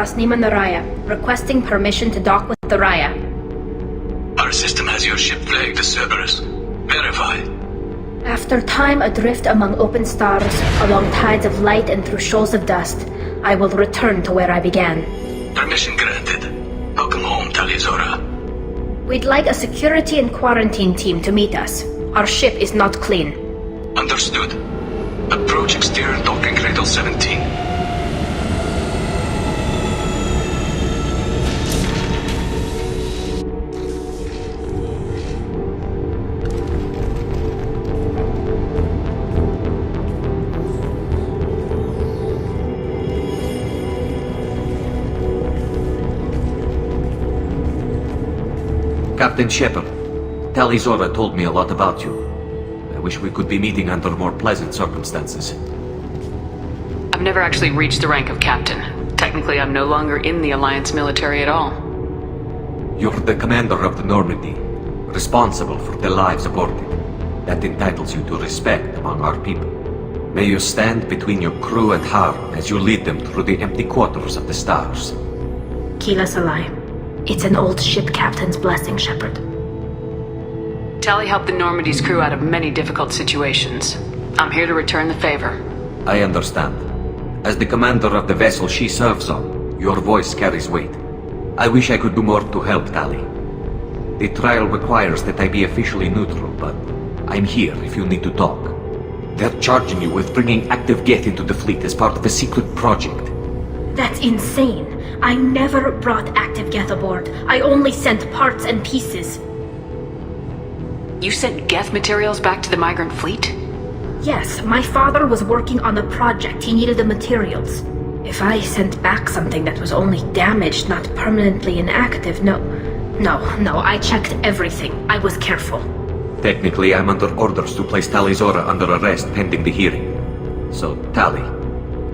Vasnima Naraya, requesting permission to dock with the Raya. Our system has your ship flagged as Cerberus. Verify. After time adrift among open stars, along tides of light and through shoals of dust, I will return to where I began. Permission granted. Welcome home, Tali. We'd like a security and quarantine team to meet us. Our ship is not clean. Understood. Approach exterior docking cradle 17. Captain Shepard, Tali told me a lot about you. I wish we could be meeting under more pleasant circumstances. I've never actually reached the rank of captain. Technically, I'm no longer in the Alliance military at all. You're the commander of the Normandy, responsible for the lives aboard it. That entitles you to respect among our people. May you stand between your crew and harm as you lead them through the empty quarters of the stars. Kila Salai. It's an old ship captain's blessing, Shepard. Tali helped the Normandy's crew out of many difficult situations. I'm here to return the favor. I understand. As the commander of the vessel she serves on, your voice carries weight. I wish I could do more to help Tali. The trial requires that I be officially neutral, but I'm here if you need to talk. They're charging you with bringing active Geth into the fleet as part of a secret project. That's insane. I never brought active Geth aboard. I only sent parts and pieces. You sent Geth materials back to the migrant fleet? Yes, my father was working on a project. He needed the materials. If I sent back something that was only damaged, not permanently inactive, no, I checked everything. I was careful. Technically, I'm under orders to place Tali under arrest pending the hearing. So, Tali,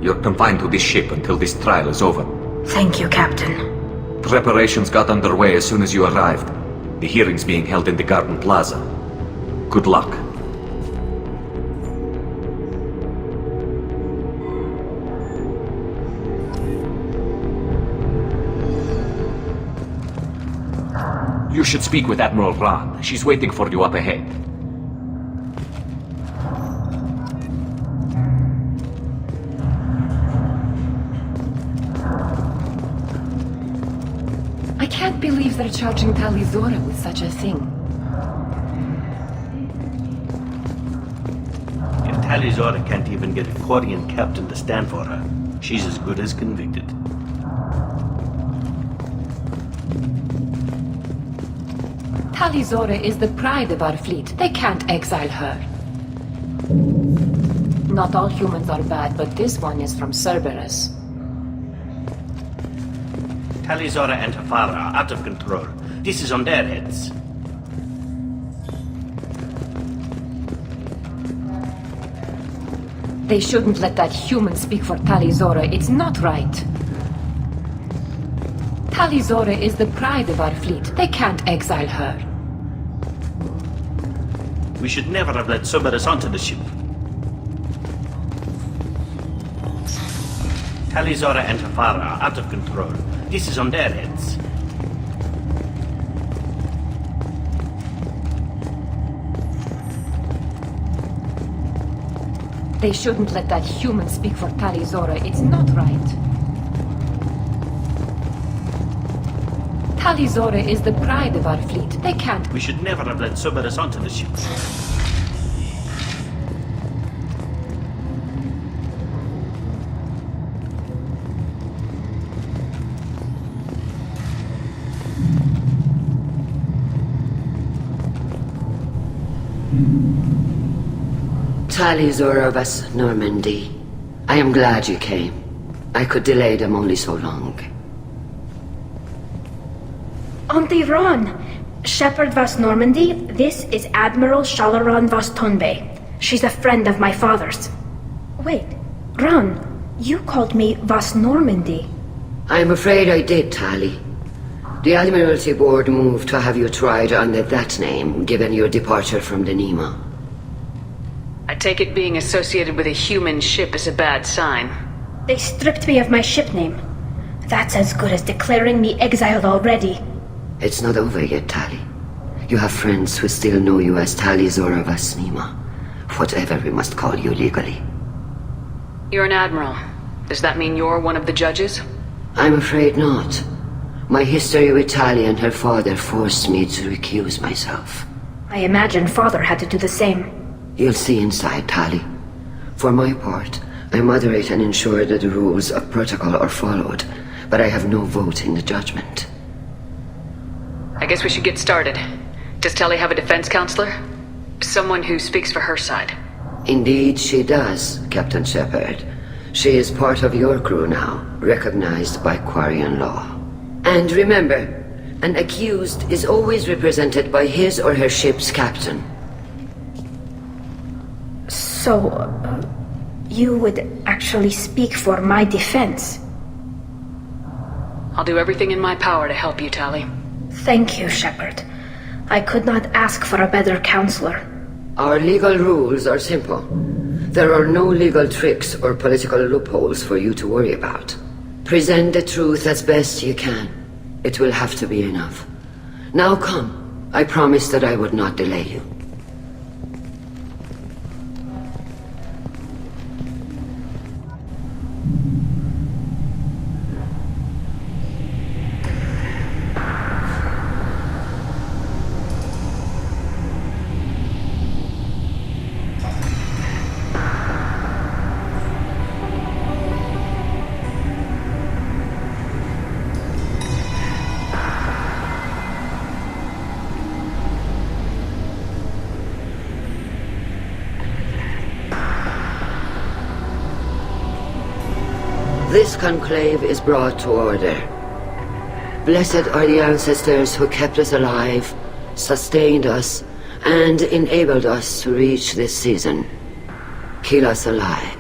you're confined to this ship until this trial is over. Thank you, Captain. Preparations got underway as soon as you arrived. The hearing's being held in the Garden Plaza. Good luck. You should speak with Admiral Ran. She's waiting for you up ahead. I can't believe they're charging Tali with such a thing. If Tali can't even get a Quarian captain to stand for her, she's as good as convicted. Tali is the pride of our fleet. They can't exile her. Not all humans are bad, but this one is from Cerberus. Tali and Tafara are out of control. This is on their heads. They shouldn't let that human speak for Tali. It's not right. Tali is the pride of our fleet. They can't exile her. We should never have let Cerberus onto the ship. Tali and Tafara are out of control. This is on their heads. They shouldn't let that human speak for Tali. It's not right. Tali is the pride of our fleet. They can't... We should never have let Cerberus onto the ship. Tali vas Normandy. I am glad you came. I could delay them only so long. Auntie Ron! Shepard vas Normandy, this is Admiral Shalaran vas Tonbe. She's a friend of my father's. Wait, Ron, you called me vas Normandy. I'm afraid I did, Tali. The Admiralty Board moved to have you tried under that name, given your departure from the Nima. I take it being associated with a human ship is a bad sign. They stripped me of my ship name. That's as good as declaring me exiled already. It's not over yet, Tali. You have friends who still know you as Tali Zora Vasnima. Whatever we must call you legally. You're an admiral. Does that mean you're one of the judges? I'm afraid not. My history with Tali and her father forced me to recuse myself. I imagine Father had to do the same. You'll see inside, Tali. For my part, I moderate and ensure that the rules of protocol are followed, but I have no vote in the judgment. I guess we should get started. Does Tali have a defense counselor? Someone who speaks for her side. Indeed she does, Captain Shepard. She is part of your crew now, recognized by Quarian law. And remember, an accused is always represented by his or her ship's captain. So, you would actually speak for my defense? I'll do everything in my power to help you, Tali. Thank you, Shepard. I could not ask for a better counselor. Our legal rules are simple. There are no legal tricks or political loopholes for you to worry about. Present the truth as best you can. It will have to be enough. Now come. I promised that I would not delay you. This conclave is brought to order. Blessed are the ancestors who kept us alive, sustained us, and enabled us to reach this season. Keep us alive.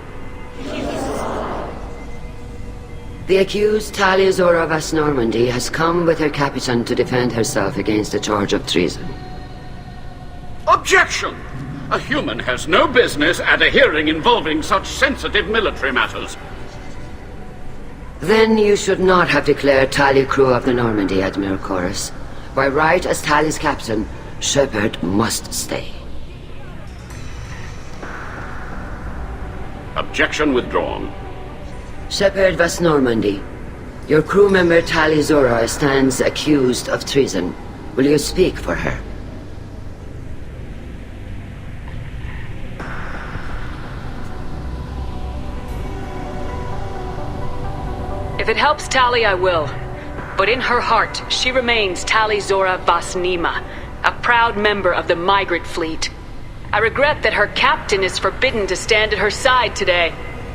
The accused Tali Zora Vas Normandy has come with her captain to defend herself against the charge of treason. Objection! A human has no business at a hearing involving such sensitive military matters. Then you should not have declared Tali crew of the Normandy, Admiral Chorus. By right as Tali's captain, Shepard must stay. Objection withdrawn. Shepard Vas Normandy, your crew member Tali Zora stands accused of treason. Will you speak for her? If it helps Tali, I will. But in her heart, she remains Tali Zora Vasnima, a proud member of the migrant fleet. I regret that her captain is forbidden to stand at her side today.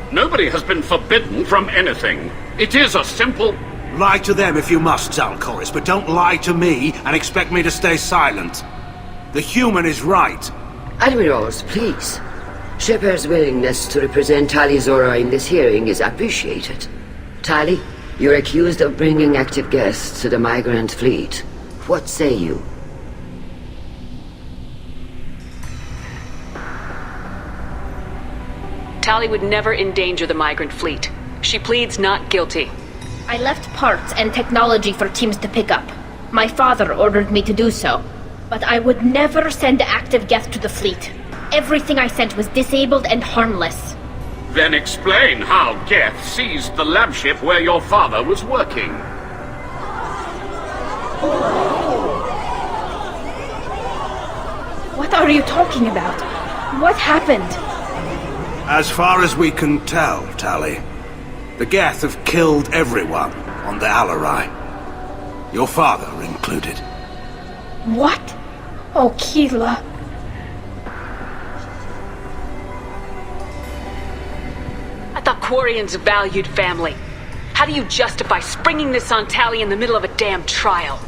Nobody has been forbidden from anything. It is a simple... Lie to them if you must, Zalcoris, but don't lie to me and expect me to stay silent. The human is right. Admirals, please. Shepard's willingness to represent Tali Zora in this hearing is appreciated. Tali, you're accused of bringing active guests to the migrant fleet. What say you? Tali would never endanger the migrant fleet. She pleads not guilty. I left parts and technology for teams to pick up. My father ordered me to do so. But I would never send active guests to the fleet. Everything I sent was disabled and harmless. Then explain how Geth seized the lab ship where your father was working. What are you talking about? What happened? As far as we can tell, Tali, the Geth have killed everyone on the Alarai. Your father included. What? Oh, Keela. I thought Quarians valued family. How do you justify springing this on Tali in the middle of a damn trial?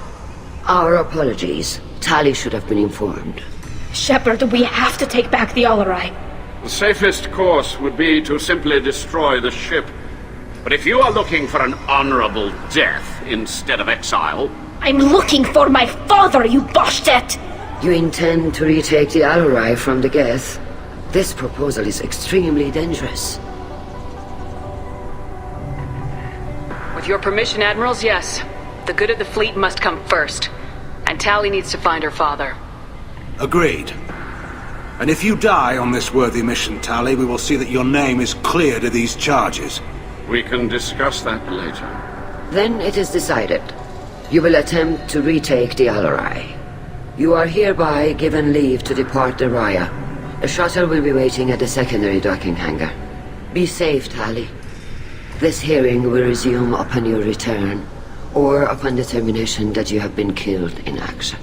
Our apologies. Tali should have been informed. Shepard, we have to take back the Alarai. The safest course would be to simply destroy the ship. But if you are looking for an honorable death instead of exile... I'm looking for my father, you Boshtet! You intend to retake the Alarai from the Geth? This proposal is extremely dangerous. With your permission, Admirals, yes. The good of the fleet must come first. And Tali needs to find her father. Agreed. And if you die on this worthy mission, Tali, we will see that your name is cleared of these charges. We can discuss that later. Then it is decided. You will attempt to retake the Alarai. You are hereby given leave to depart the Raya. A shuttle will be waiting at the secondary docking hangar. Be safe, Tali. This hearing will resume upon your return, or upon determination that you have been killed in action.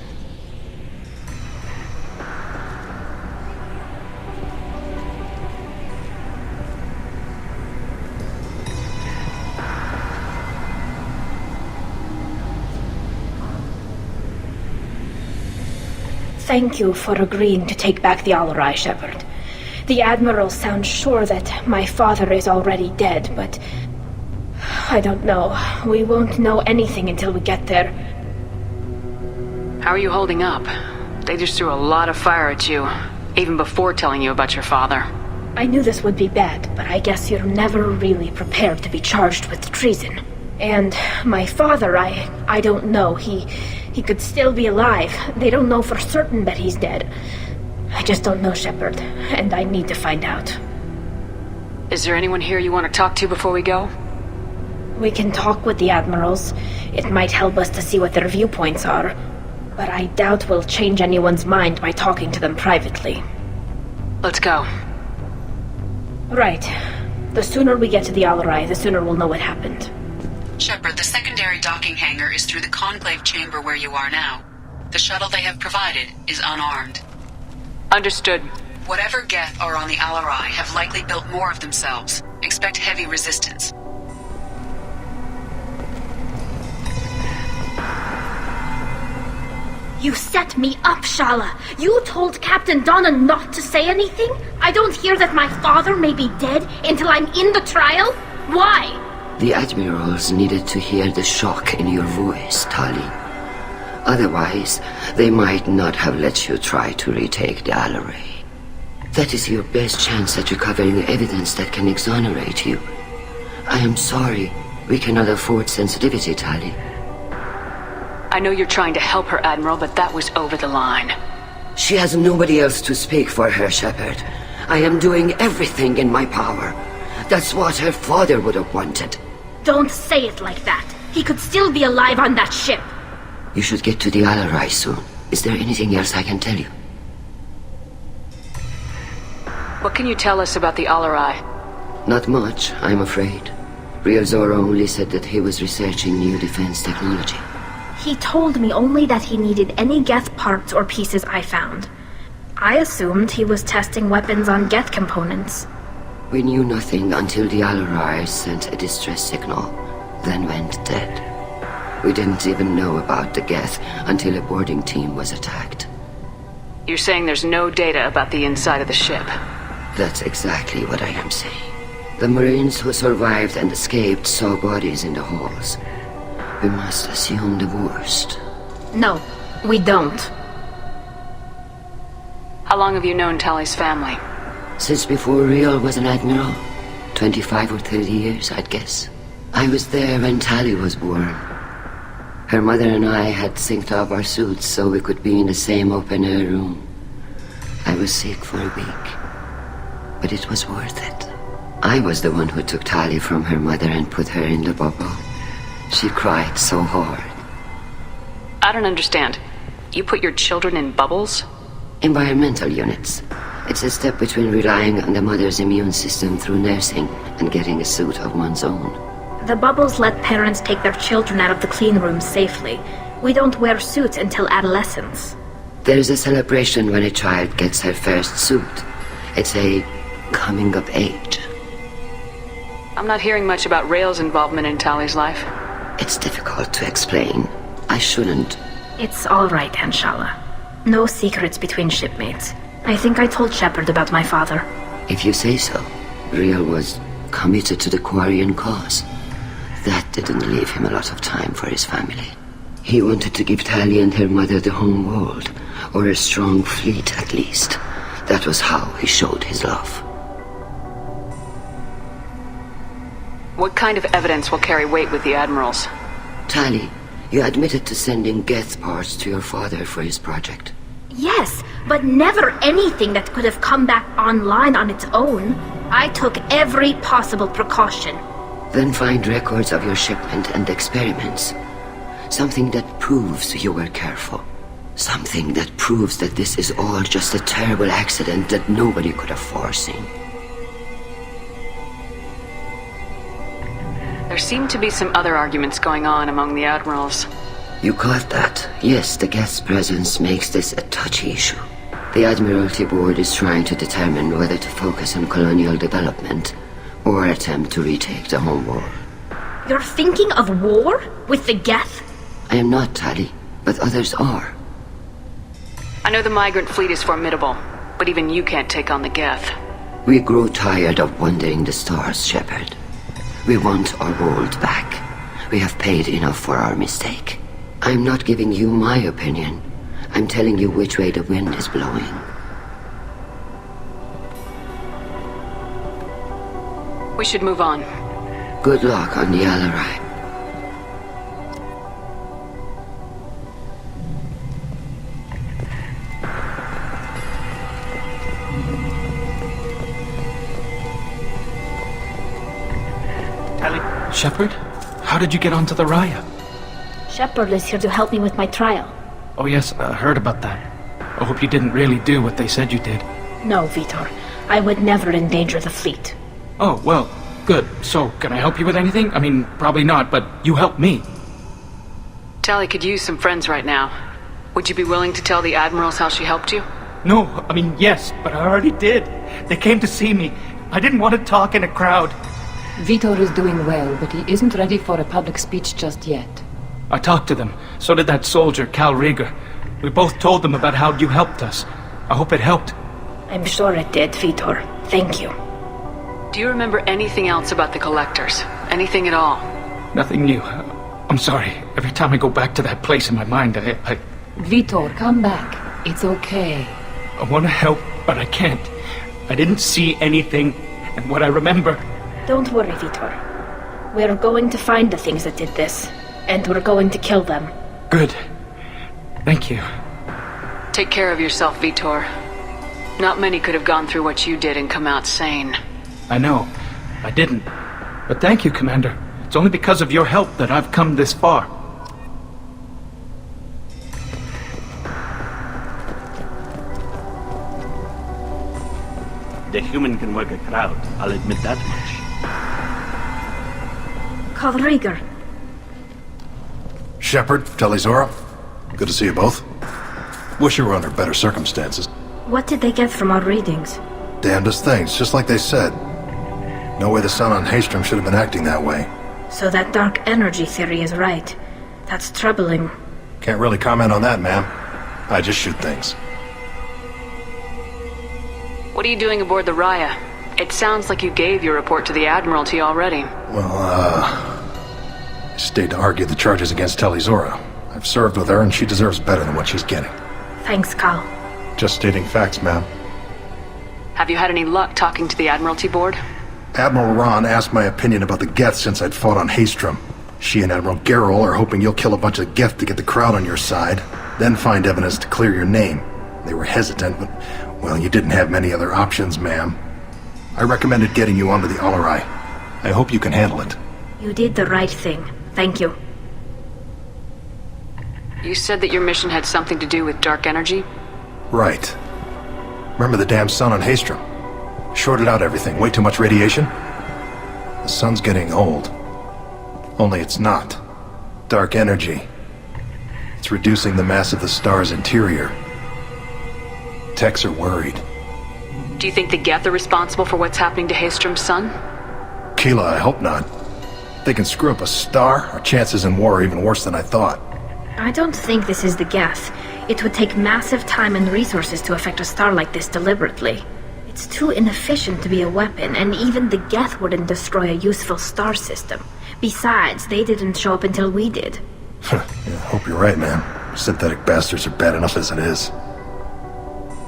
Thank you for agreeing to take back the Alarai, Shepard. The Admiral sounds sure that my father is already dead, but I don't know. We won't know anything until we get there. How are you holding up? They just threw a lot of fire at you, even before telling you about your father. I knew this would be bad, but I guess you're never really prepared to be charged with treason. And my father, I don't know. He could still be alive. They don't know for certain that he's dead. I just don't know, Shepard, and I need to find out. Is there anyone here you want to talk to before we go? We can talk with the Admirals. It might help us to see what their viewpoints are. But I doubt we'll change anyone's mind by talking to them privately. Let's go. Right. The sooner we get to the Alarai, the sooner we'll know what happened. Shepard, the secondary docking hangar is through the conclave chamber where you are now. The shuttle they have provided is unarmed. Understood. Whatever Geth are on the Alarai have likely built more of themselves. Expect heavy resistance. You set me up, Shala. You told Captain Donna not to say anything? I don't hear that my father may be dead until I'm in the trial? Why? The Admirals needed to hear the shock in your voice, Tali. Otherwise, they might not have let you try to retake the Alarai. That is your best chance at recovering evidence that can exonerate you. I am sorry. We cannot afford sensitivity, Tali. I know you're trying to help her, Admiral, but that was over the line. She has nobody else to speak for her, Shepard. I am doing everything in my power. That's what her father would have wanted. Don't say it like that. He could still be alive on that ship. You should get to the Alarai soon. Is there anything else I can tell you? What can you tell us about the Alarai? Not much, I'm afraid. Real Zora only said that he was researching new defense technology. He told me only that he needed any Geth parts or pieces I found. I assumed he was testing weapons on Geth components. We knew nothing until the Alarai sent a distress signal, then went dead. We didn't even know about the Geth until a boarding team was attacked. You're saying there's no data about the inside of the ship? That's exactly what I am saying. The Marines who survived and escaped saw bodies in the halls. We must assume the worst. No, we don't. How long have you known Tali's family? Since before Real was an admiral. 25 or 30 years, I'd guess. I was there when Tali was born. Her mother and I had synced up our suits so we could be in the same open-air room. I was sick for a week, but it was worth it. I was the one who took Tali from her mother and put her in the bubble. She cried so hard. I don't understand. You put your children in bubbles? Environmental units. It's a step between relying on the mother's immune system through nursing and getting a suit of one's own. The bubbles let parents take their children out of the clean rooms safely. We don't wear suits until adolescence. There's a celebration when a child gets her first suit. It's a coming of age. I'm not hearing much about Rail's involvement in Tali's life. It's difficult to explain. I shouldn't. It's all right, Anshala. No secrets between shipmates. I think I told Shepard about my father. If you say so. Real was committed to the Quarian cause. That didn't leave him a lot of time for his family. He wanted to give Tali and her mother the home world, or a strong fleet at least. That was how he showed his love. What kind of evidence will carry weight with the Admirals? Tali, you admitted to sending Geth parts to your father for his project. Yes, but never anything that could have come back online on its own. I took every possible precaution. Then find records of your shipment and experiments. Something that proves you were careful. Something that proves that this is all just a terrible accident that nobody could have foreseen. There seem to be some other arguments going on among the Admirals. You caught that. Yes, the Geth's presence makes this a touchy issue. The Admiralty Board is trying to determine whether to focus on colonial development or attempt to retake the home world. You're thinking of war? With the Geth? I am not, Tali, but others are. I know the migrant fleet is formidable, but even you can't take on the Geth. We grow tired of wandering the stars, Shepard. We want our world back. We have paid enough for our mistake. I'm not giving you my opinion. I'm telling you which way the wind is blowing. We should move on. Good luck on the Alarai. Shepard? How did you get onto the Raya? Shepard is here to help me with my trial. Oh yes, I heard about that. I hope you didn't really do what they said you did. No, Vitor. I would never endanger the fleet. Oh, well, good. So, can I help you with anything? I mean, probably not, but you helped me. Tali could use some friends right now. Would you be willing to tell the Admirals how she helped you? No, I mean, yes, but I already did. They came to see me. I didn't want to talk in a crowd. Vitor is doing well, but he isn't ready for a public speech just yet. I talked to them. So did that soldier, Cal Rieger. We both told them about how you helped us. I hope it helped. I'm sure it did, Vitor. Thank you. Do you remember anything else about the Collectors? Anything at all? Nothing new. I'm sorry. Every time I go back to that place in my mind, I Vitor, come back. It's okay. I want to help, but I can't. I didn't see anything, and what I remember... Don't worry, Vitor. We're going to find the things that did this, and we're going to kill them. Good. Thank you. Take care of yourself, Vitor. Not many could have gone through what you did and come out sane. I know. I didn't. But thank you, Commander. It's only because of your help that I've come this far. The human can work a crowd, I'll admit that much. Call Rieger. Shepard, Telizora, good to see you both. Wish you were under better circumstances. What did they get from our readings? Damnedest things, just like they said. No way the sun on Haystrom should have been acting that way. So that dark energy theory is right. That's troubling. Can't really comment on that, ma'am. I just shoot things. What are you doing aboard the Raya? It sounds like you gave your report to the Admiralty already. Well, I stayed to argue the charges against Telizora. I've served with her, and she deserves better than what she's getting. Thanks, Cal. Just stating facts, ma'am. Have you had any luck talking to the Admiralty Board? Admiral Ron asked my opinion about the Geth since I'd fought on Haystrom. She and Admiral Gerrel are hoping you'll kill a bunch of Geth to get the crowd on your side, then find evidence to clear your name. They were hesitant, but, well, you didn't have many other options, ma'am. I recommended getting you onto the Alarai. I hope you can handle it. You did the right thing. Thank you. You said that your mission had something to do with dark energy? Right. Remember the damn sun on Haystrom? Shorted out everything. Way too much radiation? The sun's getting old. Only it's not. Dark energy. It's reducing the mass of the star's interior. Techs are worried. Do you think the Geth are responsible for what's happening to Haystrom's sun? Keela, I hope not. If they can screw up a star, our chances in war are even worse than I thought. I don't think this is the Geth. It would take massive time and resources to affect a star like this deliberately. It's too inefficient to be a weapon, and even the Geth wouldn't destroy a useful star system. Besides, they didn't show up until we did. Yeah, hope you're right, man. Synthetic bastards are bad enough as it is.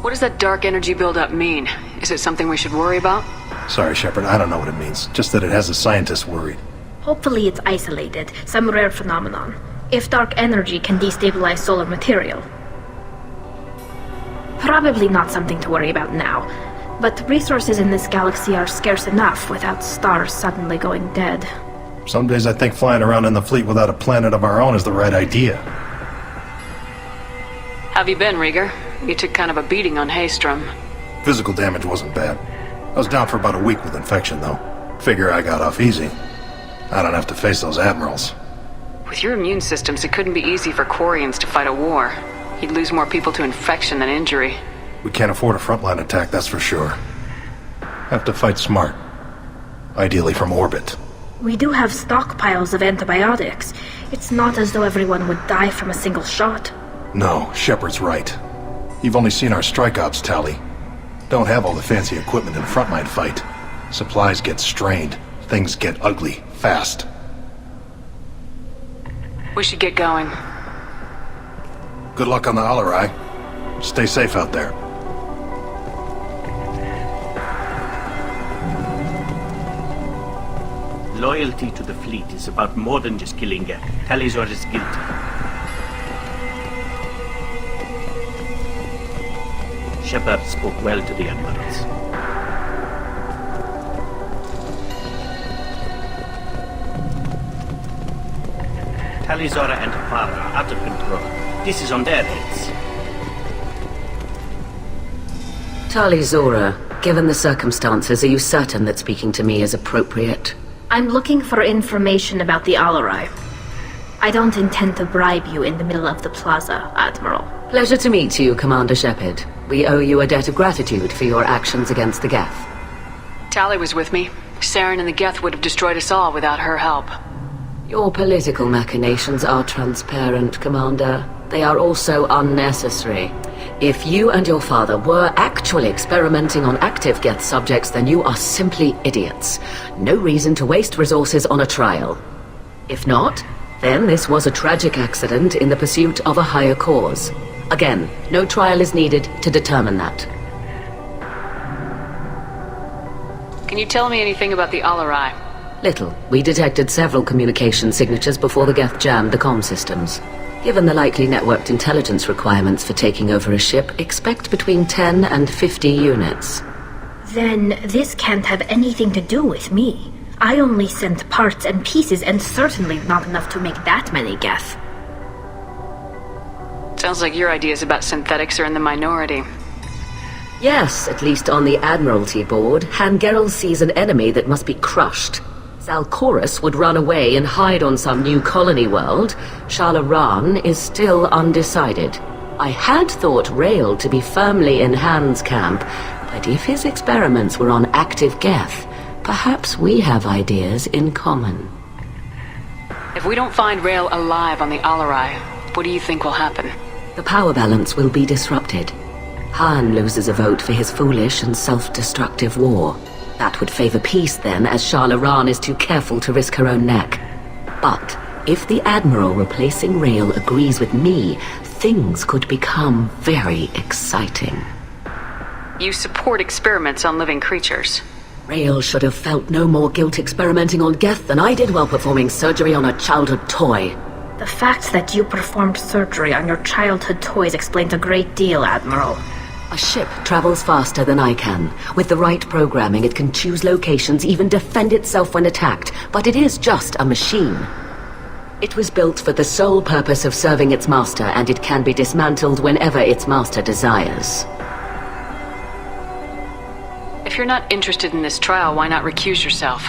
What does that dark energy buildup mean? Is it something we should worry about? Sorry, Shepard, I don't know what it means. Just that it has the scientists worried. Hopefully it's isolated, some rare phenomenon. If dark energy can destabilize solar material. Probably not something to worry about now, but resources in this galaxy are scarce enough without stars suddenly going dead. Some days I think flying around in the fleet without a planet of our own is the right idea. Have you been, Rieger? You took kind of a beating on Haystrom. Physical damage wasn't bad. I was down for about a week with infection, though. Figure I got off easy. I don't have to face those admirals. With your immune systems, it couldn't be easy for Quarians to fight a war. You'd lose more people to infection than injury. We can't afford a frontline attack, that's for sure. Have to fight smart. Ideally from orbit. We do have stockpiles of antibiotics. It's not as though everyone would die from a single shot. No, Shepard's right. You've only seen our strike ops, Tali. Don't have all the fancy equipment in a frontline fight. Supplies get strained. Things get ugly, fast. We should get going. Good luck on the Alarai. Stay safe out there. Loyalty to the fleet is about more than just killing Geth. Tali Zora is guilty. Shepard spoke well to the admirals. Tali Zora and her father are out of control. This is on their heads. Tali Zora, given the circumstances, are you certain that speaking to me is appropriate? I'm looking for information about the Alarai. I don't intend to bribe you in the middle of the plaza, Admiral. Pleasure to meet you, Commander Shepard. We owe you a debt of gratitude for your actions against the Geth. Tali was with me. Saren and the Geth would have destroyed us all without her help. Your political machinations are transparent, Commander. They are also unnecessary. If you and your father were actually experimenting on active Geth subjects, then you are simply idiots. No reason to waste resources on a trial. If not, then this was a tragic accident in the pursuit of a higher cause. Again, no trial is needed to determine that. Can you tell me anything about the Alarai? Little. We detected several communication signatures before the Geth jammed the comm systems. Given the likely networked intelligence requirements for taking over a ship, expect between 10 and 50 units. Then this can't have anything to do with me. I only sent parts and pieces, and certainly not enough to make that many Geth. Sounds like your ideas about synthetics are in the minority. Yes, at least on the Admiralty board, Hangerel sees an enemy that must be crushed. Zalcorus would run away and hide on some new colony world. Shalaran is still undecided. I had thought Rael to be firmly in Han's camp, but if his experiments were on active Geth, perhaps we have ideas in common. If we don't find Rael alive on the Alarai, what do you think will happen? The power balance will be disrupted. Han loses a vote for his foolish and self-destructive war. That would favor peace then, as Shalaran is too careful to risk her own neck. But if the Admiral replacing Rael agrees with me, things could become very exciting. You support experiments on living creatures. Rael should have felt no more guilt experimenting on Geth than I did while performing surgery on a childhood toy. The fact that you performed surgery on your childhood toys explains a great deal, Admiral. A ship travels faster than I can. With the right programming, it can choose locations, even defend itself when attacked. But it is just a machine. It was built for the sole purpose of serving its master, and it can be dismantled whenever its master desires. If you're not interested in this trial, why not recuse yourself?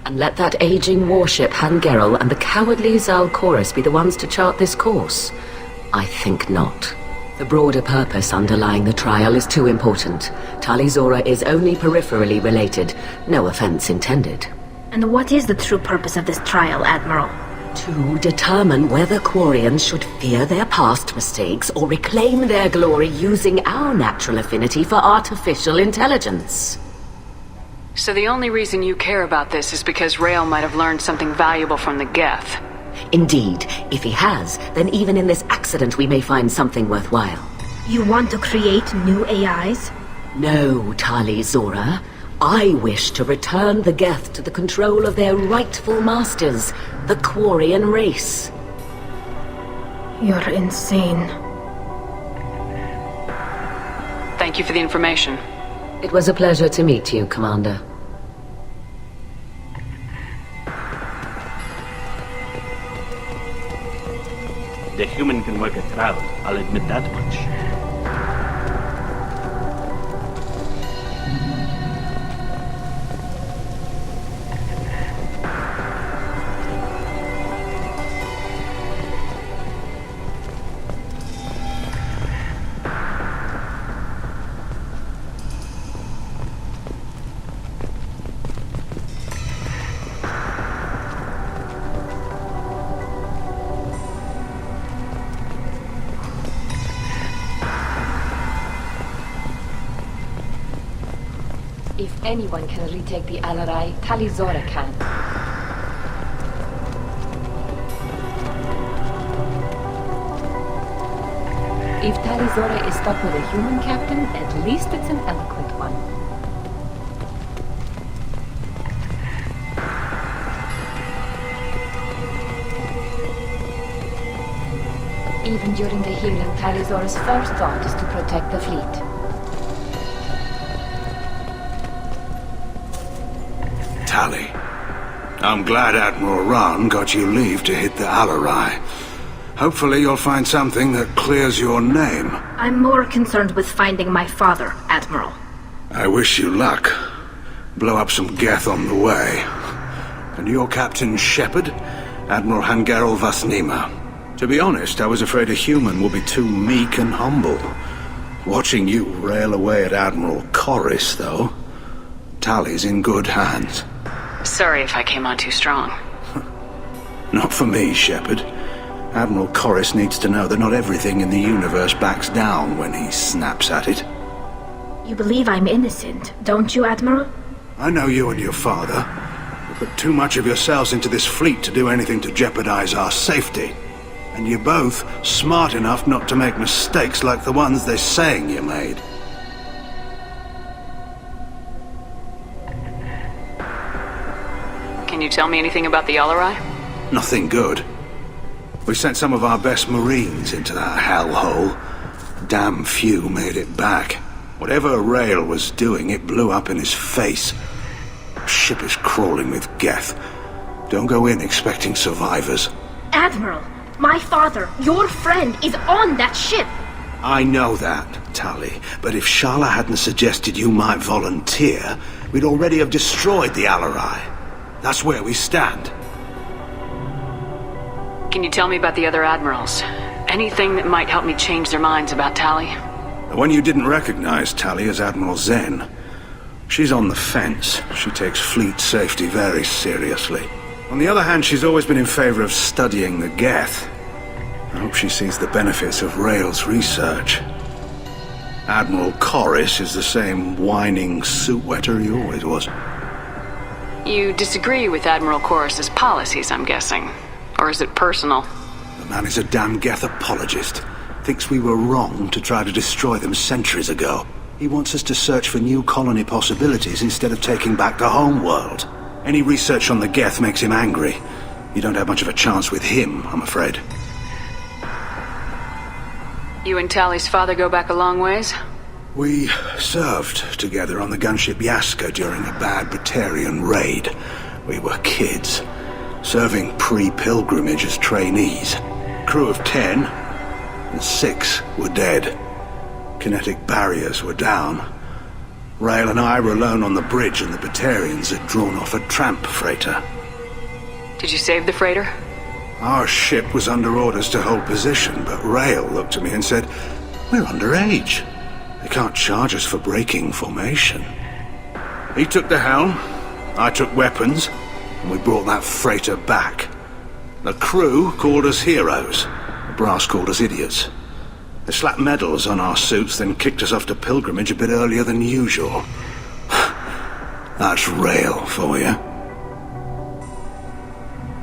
And let that aging warship Hangerel and the cowardly Zalcorus be the ones to chart this course? I think not. The broader purpose underlying the trial is too important. Tali Zora is only peripherally related. No offense intended. And what is the true purpose of this trial, Admiral? To determine whether Quarians should fear their past mistakes or reclaim their glory using our natural affinity for artificial intelligence. So the only reason you care about this is because Rael might have learned something valuable from the Geth. Indeed. If he has, then even in this accident we may find something worthwhile. You want to create new AIs? No, Tali Zora. I wish to return the Geth to the control of their rightful masters, the Quarian race. You're insane. Thank you for the information. It was a pleasure to meet you, Commander. The human can work a crowd, I'll admit that much. If anyone can retake the Alarai, Tali can. If Tali is stuck with a human captain, at least it's an eloquent one. Even during the healing, Tali first thought is to protect the fleet. Tali, I'm glad Admiral Rahn got you leave to hit the Alarai. Hopefully you'll find something that clears your name. I'm more concerned with finding my father, Admiral. I wish you luck. Blow up some Geth on the way. And your Captain Shepard, Admiral Hangarel Vasnima. To be honest, I was afraid a human would be too meek and humble. Watching you rail away at Admiral Corris, though, Tali's in good hands. Sorry if I came on too strong. Not for me, Shepard. Admiral Corris needs to know that not everything in the universe backs down when he snaps at it. You believe I'm innocent, don't you, Admiral? I know you and your father. You put too much of yourselves into this fleet to do anything to jeopardize our safety. And you're both smart enough not to make mistakes like the ones they're saying you made. Can you tell me anything about the Alarai? Nothing good. We sent some of our best Marines into that hellhole. Damn few made it back. Whatever Rail was doing, it blew up in his face. Ship is crawling with Geth. Don't go in expecting survivors. Admiral, my father, your friend, is on that ship. I know that, Tali, but if Shala hadn't suggested you might volunteer, we'd already have destroyed the Alarai. That's where we stand. Can you tell me about the other admirals? Anything that might help me change their minds about Tali? The one you didn't recognize, Tali, is Admiral Zen. She's on the fence. She takes fleet safety very seriously. On the other hand, she's always been in favor of studying the Geth. I hope she sees the benefits of Rail's research. Admiral Corris is the same whining suit-wetter he always was. You disagree with Admiral Corris's policies, I'm guessing. Or is it personal? The man is a damn Geth apologist. Thinks we were wrong to try to destroy them centuries ago. He wants us to search for new colony possibilities instead of taking back the home world. Any research on the Geth makes him angry. You don't have much of a chance with him, I'm afraid. You and Tali's father go back a long ways? We served together on the gunship Yaska during a bad Batarian raid. We were kids, serving pre-pilgrimage as trainees. Crew of 10, and 6 were dead. Kinetic barriers were down. Rail and I were alone on the bridge, and the Batarians had drawn off a tramp freighter. Did you save the freighter? Our ship was under orders to hold position, but Rail looked at me and said, "We're underage. They can't charge us for breaking formation." He took the helm, I took weapons, and we brought that freighter back. The crew called us heroes. The brass called us idiots. They slapped medals on our suits, then kicked us off to pilgrimage a bit earlier than usual. That's Rail for you.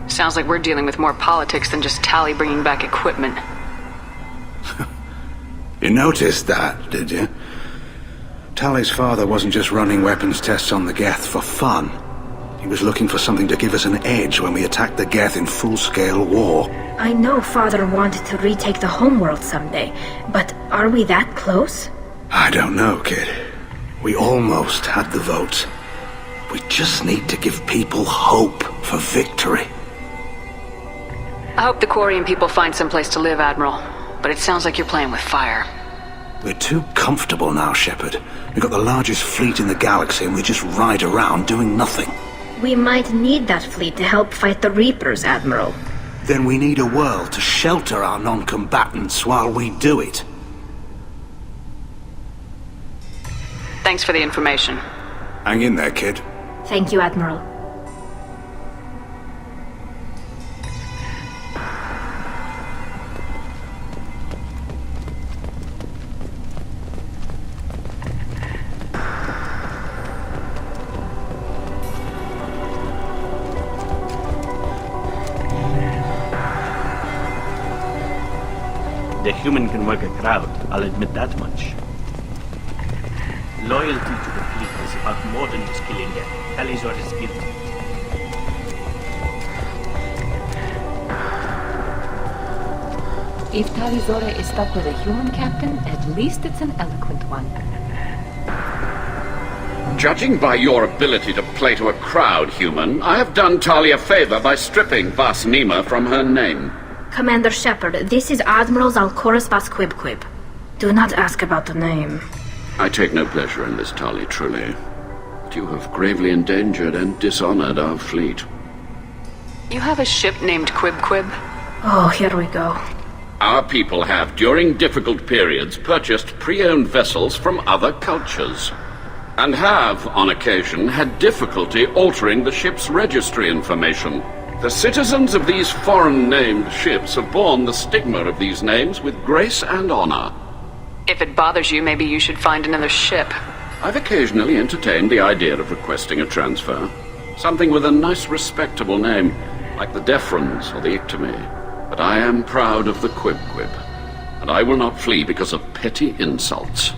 Sounds like we're dealing with more politics than just Tali bringing back equipment. You noticed that, did you? Tali's father wasn't just running weapons tests on the Geth for fun. He was looking for something to give us an edge when we attacked the Geth in full-scale war. I know Father wanted to retake the homeworld someday, but are we that close? I don't know, kid. We almost had the vote. We just need to give people hope for victory. I hope the Quarian people find someplace to live, Admiral. But it sounds like you're playing with fire. We're too comfortable now, Shepard. We've got the largest fleet in the galaxy and we just ride around doing nothing. We might need that fleet to help fight the Reapers, Admiral. Then we need a world to shelter our non-combatants while we do it. Thanks for the information. Hang in there, kid. Thank you, Admiral. The human can work a crowd, I'll admit that much. Loyalty to the fleet is about more than just killing them. Talizor is guilty. If Talizora is stuck with a human captain, at least it's an eloquent one. Judging by your ability to play to a crowd, human, I have done Tali a favor by stripping Vas Nima from her name. Commander Shepard, this is Admiral Zalcoris Vas Quib. Do not ask about the name. I take no pleasure in this, Tali, truly. But you have gravely endangered and dishonored our fleet. You have a ship named Quib? Oh, here we go. Our people have, during difficult periods, purchased pre-owned vessels from other cultures. And have, on occasion, had difficulty altering the ship's registry information. The citizens of these foreign-named ships have borne the stigma of these names with grace and honor. If it bothers you, maybe you should find another ship. I've occasionally entertained the idea of requesting a transfer. Something with a nice, respectable name, like the Defrons or the Ictomy. But I am proud of the Quib, and I will not flee because of petty insults.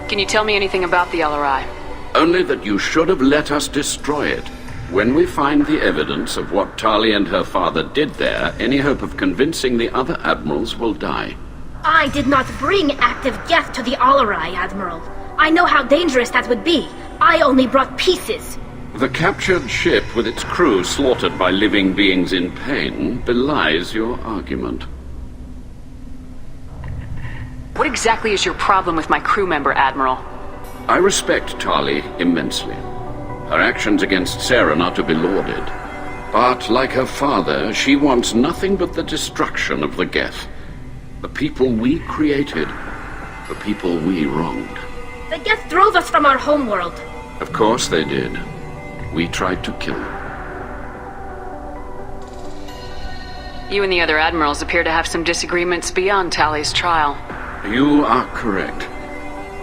Can you tell me anything about the LRI? Only that you should have let us destroy it. When we find the evidence of what Tali and her father did there, any hope of convincing the other admirals will die. I did not bring active Geth to the Alarai, Admiral. I know how dangerous that would be. I only brought pieces. The captured ship with its crew slaughtered by living beings in pain belies your argument. What exactly is your problem with my crew member, Admiral? I respect Tali immensely. Her actions against Saren are to be lauded. But, like her father, she wants nothing but the destruction of the Geth. The people we created. The people we wronged. The Geth drove us from our homeworld. Of course they did. We tried to kill them. You and the other admirals appear to have some disagreements beyond Tali's trial. You are correct.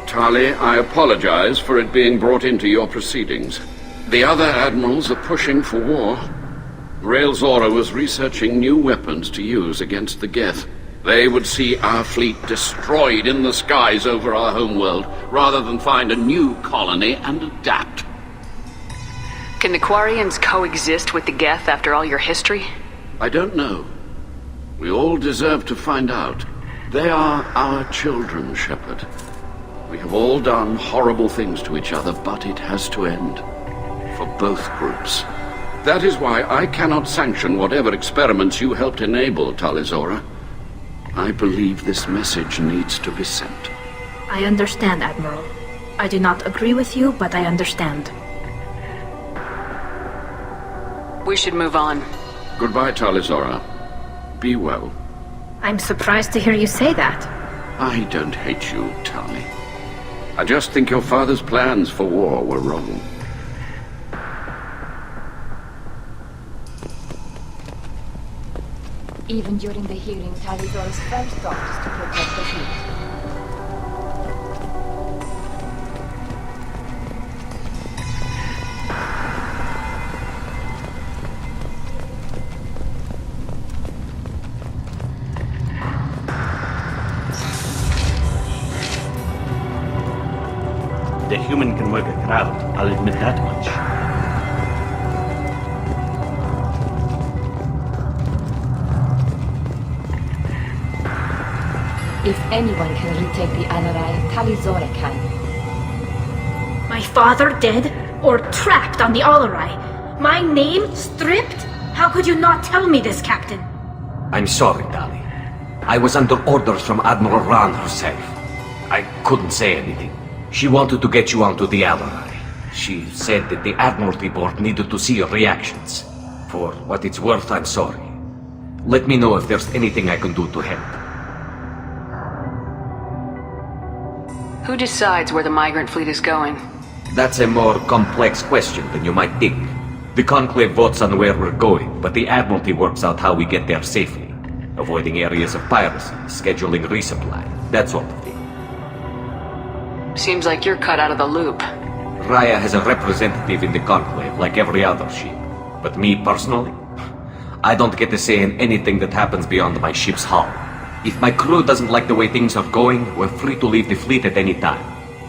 Tali, I apologize for it being brought into your proceedings. The other admirals are pushing for war. Rael Zora was researching new weapons to use against the Geth. They would see our fleet destroyed in the skies over our homeworld, rather than find a new colony and adapt. Can the Quarians coexist with the Geth after all your history? I don't know. We all deserve to find out. They are our children, Shepard. We have all done horrible things to each other, but it has to end. For both groups. That is why I cannot sanction whatever experiments you helped enable, Talizora. I believe this message needs to be sent. I understand, Admiral. I do not agree with you, but I understand. We should move on. Goodbye, Talizora. Be well. I'm surprised to hear you say that. I don't hate you, Tali. I just think your father's plans for war were wrong. Even during the hearing, Talizora's first thought is to protect the fleet. proud, I'll admit that much. If anyone can retake the Alarai, Tali Zora can. My father dead? Or trapped on the Alarai? My name stripped? How could you not tell me this, Captain? I'm sorry, Tali. I was under orders from Admiral Ran herself. I couldn't say anything. She wanted to get you onto the Alarai. She said that the Admiralty Board needed to see your reactions. For what it's worth, I'm sorry. Let me know if there's anything I can do to help. Who decides where the migrant fleet is going? That's a more complex question than you might think. The Conclave votes on where we're going, but the Admiralty works out how we get there safely. Avoiding areas of piracy, scheduling resupply, that sort of thing. Seems like you're cut out of the loop. Raya has a representative in the Conclave, like every other ship. But me, personally? I don't get to say in anything that happens beyond my ship's hull. If my crew doesn't like the way things are going, we're free to leave the fleet at any time.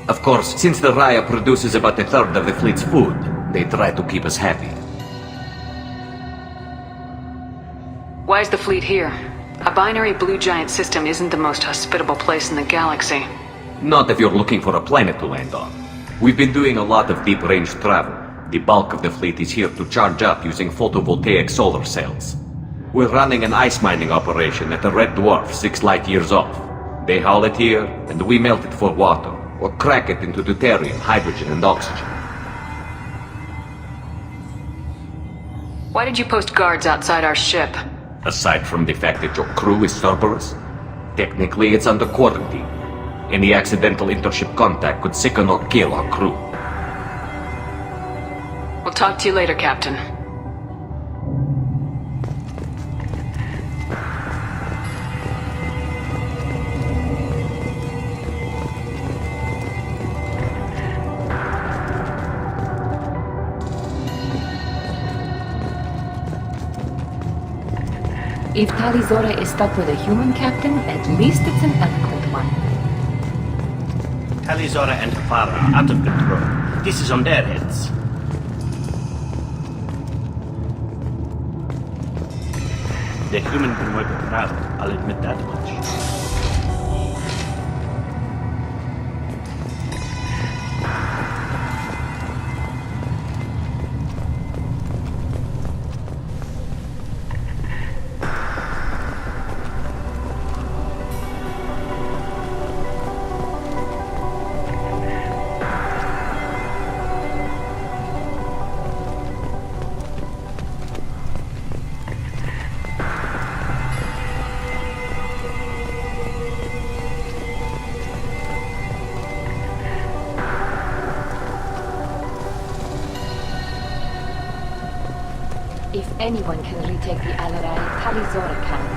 Of course, since the Raya produces about a third of the fleet's food, they try to keep us happy. Why is the fleet here? A binary blue giant system isn't the most hospitable place in the galaxy. Not if you're looking for a planet to land on. We've been doing a lot of deep-range travel. The bulk of the fleet is here to charge up using photovoltaic solar cells. We're running an ice mining operation at the Red Dwarf 6 light years off. They haul it here, and we melt it for water, or crack it into deuterium, hydrogen, and oxygen. Why did you post guards outside our ship? Aside from the fact that your crew is Cerberus, technically it's under quarantine. Any accidental intership contact could sicken or kill our crew. We'll talk to you later, Captain. If Tali Zora is stuck with a human captain, at least it's an eloquent one. Tali Zora and her father are out of control. This is on their heads. The human can wipe it proud, I'll admit that much. If anyone can retake the Alarai, Tali Zora can.